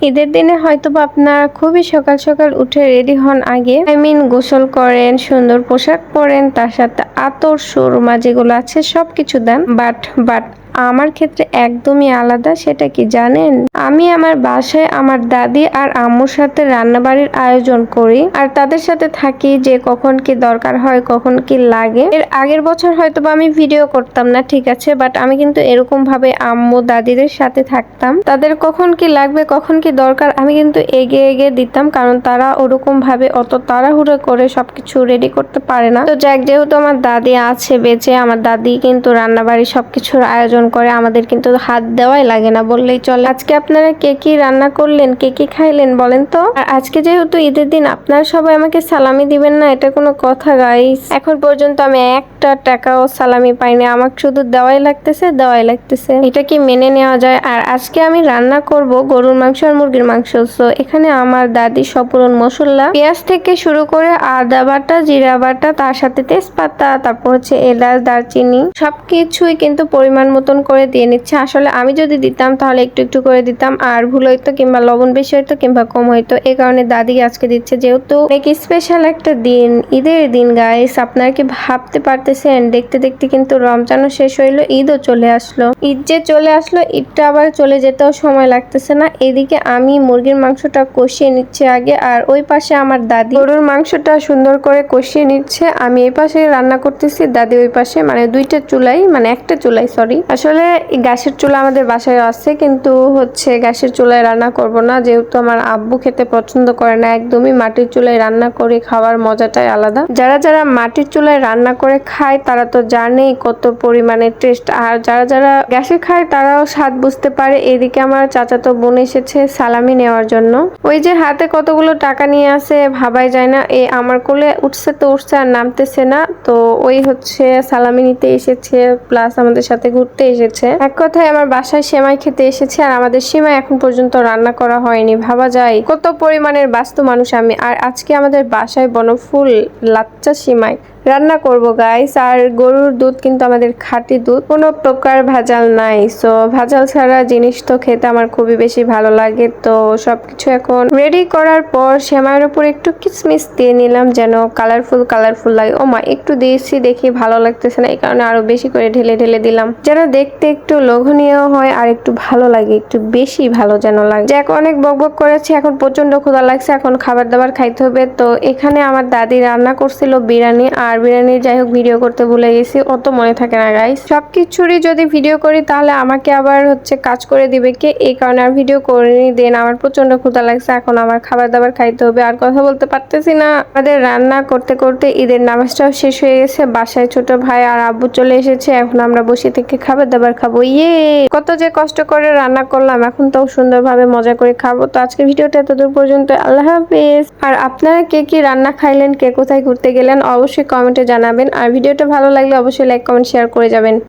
ঈদের দিনে হয়তোবা আপনারা খুবই সকাল সকাল উঠে রেডি হন আগে, গোসল করেন, সুন্দর পোশাক পরেন, তার সাথে আতর সুরমা যেগুলো আছে সবকিছু দেন। বাট আমার ক্ষেত্রে একদমই আলাদা। সেটা কি জানেন? আমি আমার বাসায় আমার দাদি আর আম্মুর সাথে রান্নাবাড়ির আয়োজন করি আর তাদের সাথে থাকি যে কখন কি দরকার হয়, কখন কি লাগে। এর আগের বছর হয়তো আমি ভিডিও করতাম না, ঠিক আছে, বাট আমি কিন্তু এরকম ভাবে আম্মু দাদিদের সাথে থাকতাম। তাদের কখন কি লাগবে, কখন কি দরকার আমি কিন্তু এগিয়ে এগিয়ে দিতাম, কারণ তারা ওরকম ভাবে অত তাড়াহুড়ো করে সবকিছু রেডি করতে পারে না। তো যাক, যেহেতু আমার দাদি আছে বেঁচে, আমার দাদি কিন্তু রান্নাবাড়ি সবকিছুর আয়োজন করে, আমাদের কিন্তু হাত দেওয়াই লাগে না বললেই চলে। আজকে আপনারা কে কি রান্না করলেন, কে কি খাইলেন বলেন তো? আর আজকে যেহেতু ঈদের দিন, আপনারা সবাই আমাকে সালামি দিবেন না, এটা কোনো কথা গাইস? এখন পর্যন্ত আমি একটা টাকাও সালামি পাইনি, আমাকে শুধু দেওয়াই লাগতেছে। এটা কি মেনে নেওয়া যায়? আর আজকে আমি রান্না করব গরুর মাংস আর মুরগির মাংস। সো এখানে আমার দাদি সম্পূর্ণ মশলা, পেঁয়াজ থেকে শুরু করে আদা বাটা, জিরা বাটা, তার সাথে তেজপাতা, তারপর হচ্ছে এলাচ, দারচিনি সবকিছুই কিন্তু পরিমাণ মতন করে দিয়ে নিচ্ছে। আসলে আমি যদি দিতাম তাহলে একটু একটু করে দিতাম, আর ভুল হইতো কিংবা লবণ বেশি হইতো কিংবা কম হইতো, এই কারণে দাদি আজকে দিচ্ছে। যেহেতু অনেক স্পেশাল একটা দিন, ঈদের দিন গাইস, আপনারা কি ভাবতে পারতেছেন? দেখতে দেখতে কিন্তু রমজানও শেষ হইলো, ঈদও চলে আসলো। ঈদ যে চলে আসলো, ঈদটা আবার চলে যেতেও সময় লাগতেছে না। এদিকে আমি মুরগির মাংসটা কষিয়ে নিচ্ছে আগে, আর ওই পাশে আমার দাদি গরুর মাংসটা সুন্দর করে কষিয়ে নিচ্ছে। আমি এই পাশে রান্না করতেছি, দাদি ওই পাশে, মানে দুইটা চুলাই, মানে একটা চুলাই সরি। আসলে গ্যাসের চুলা আমাদের বাসায় আছে, কিন্তু হচ্ছে গ্যাসের চুলায় রান্না করব না, যেহেতু আমার আব্বু খেতে পছন্দ করে না একদমই। মাটির চুলায় রান্না করে খাওয়ার মজাটাই আলাদা। যারা যারা মাটির চুলায় রান্না করে খায় তারা তো জানেই কত পরিমাণে টেস্ট, আর যারা যারা গ্যাসে খায় তারাও স্বাদ বুঝতে পারে। এদিকে আমার চাচাতো বোন এসেছে সালামি নেওয়ার জন্য। ওই যে হাতে কতগুলো টাকা নিয়ে আসে, ভাবাই যায় না। আমার কোলে উঠছে তো উঠছে, আর নামতেছে না। তো ওই হচ্ছে সালামি নিতে এসেছে, প্লাস আমাদের সাথে ঘুরতে এসেছে। এক কথায় আমার বাসায় সেমাই খেতে এসেছে, আর আমাদের সেমাই এখন পর্যন্ত রান্না করা হয়নি। ভাবা যায় কত পরিমাণের ব্যস্ত মানুষ আমি। আর আজকে আমাদের বাসায় বনফুল লাচ্চা সেমাই রান্না করব গাইস। আর গরুর দুধ কিন্তু আমাদের খাঁটি দুধ, কোনো প্রকার ভেজাল নাই। সো ভেজাল ছাড়া জিনিস তো খেতে আমার খুবই বেশি ভালো লাগে। তো সবকিছু এখন রেডি করার পর সেমাইয়ের উপর একটু কিসমিস দিয়ে নিলাম, যেন কালারফুল লাগে। ও মা, একটু দিয়েছি দেখি ভালো লাগতেছে না, এই কারণে আরো বেশি করে ঢেলে ঢেলে দিলাম, যেন দেখতে একটু লোভনীয় হয় আর একটু ভালো লাগে, একটু বেশি ভালো যেন লাগে। যাক, অনেক বকবক করেছি, এখন প্রচন্ড ক্ষুধা লাগছে, এখন খাবার দাবার খাইতে হবে। তো এখানে আমার দাদি রান্না করছিল বিরিয়ানি, আর বিরিয়ানি যাই হোক ভিডিও করতে ভুলে গেছি, অত মনে থাকে না গাইস। সবকিছুরই যদি ভিডিও করি তাহলে আমাকে আবার হচ্ছে কাজ করে দিবে কে, এই কারণে আর ভিডিও করিনি। দেন আমার প্রচন্ড ক্ষুধা লাগছে, এখন আমার খাবার দাবার খাইতে হবে, আর কথা বলতে পারতেছি না। আমাদের রান্না করতে করতে ঈদের নামাজটাও শেষ হয়ে গেছে, বাসায় ছোট ভাই আর আব্বু চলে এসেছে, এখন আমরা বসে থেকে খাবার দাবার খাবো। কত যে কষ্ট করে রান্না করলাম, এখন তো সুন্দরভাবে মজা করে খাবো। তো আজকের ভিডিওটা এতদূর পর্যন্ত, আল্লাহ হাফেজ। আর আপনারা কে কি রান্না খাইলেন, কে কোথায় ঘুরতে গেলেন অবশ্যই কমেন্টে জানাবেন। আর ভিডিওটা ভালো লাগলে অবশ্যই লাইক কমেন্ট শেয়ার করে যাবেন।